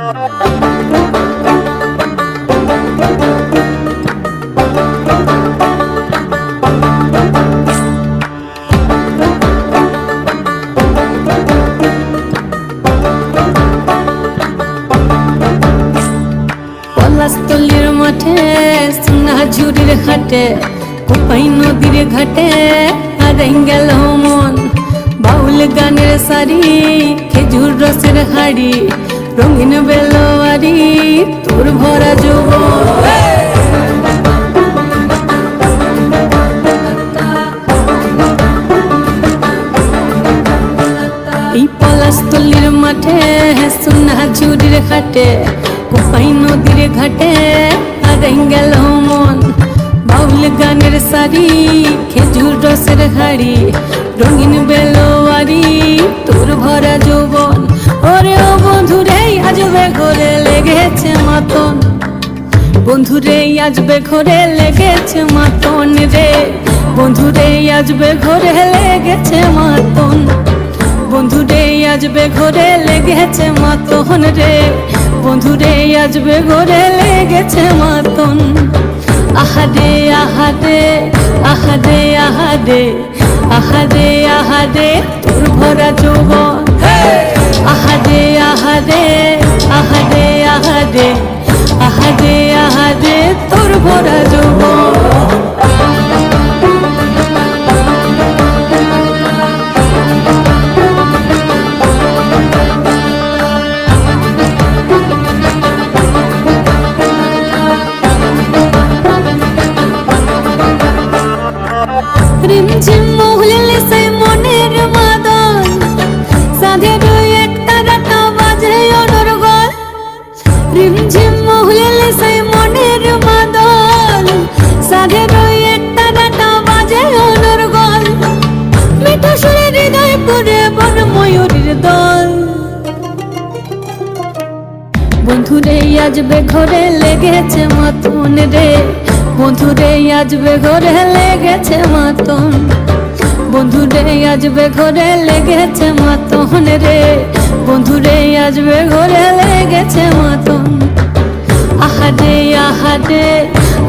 পলাশতলির মাঠে সোনাঝুরির ঘাটে কোপাই নদীর ঘাটে হারাই গেল মন। বাউল গানের শাড়ি খেজুর রসের হাড়ি রঙিন বেলোয়ারি তোর ভরা যৌবন। এই পলাশতলির মাঠে সোনাঝুরির ঘাটে কোপাই নদীর ঘাটে হারাই গেল মন। বাউল গানের শাড়ি খেজুর রসের হাড়ি রঙিন বেলোয়ারি তোর ভরা যৌবন। ওরে ও বন্ধুরে আজবে ঘরে লেগেছে মাতন, বন্ধুরে আজবে ঘরে লেগেছে মাতন রে, বন্ধুরে আজবে ঘরে লেগেছে মাতন, বন্ধুরে আজবে ঘরে লেগেছে মাতন রে, বন্ধুরে আজবে ঘরে লেগেছে মাতন। আহারে আহারে আহারে আহারে আহারে আহারে তোর ভরা যৌবন। আহারে আহারে আহারে আহারে আহারে আহারে তোর ভরা যৌবন। রিমঝিম মহুলে সে মনের মাদন সাধের একটা রাতা বাজে অনর্গল। রিমঝিম মহুলে সে মনের মাদন সাধের একটা রাতা বাজে অনর্গল। মিঠু সুরে হৃদয় পুরে বন ময়ূরীর দল। বন্ধুরে আজবে ঘরে লেগেছে মাতন রে, বন্ধুরে আজবে ঘরে লেগেছে মাতন, বন্ধুরে আজবে ঘরে লেগেছে মাতন রে, বন্ধুরে আজবে ঘরে লেগেছে মাতন। আহারে আহারে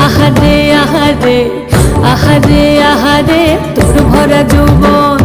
আহারে আহারে আহারে আহারে তোর ভরা যৌবন।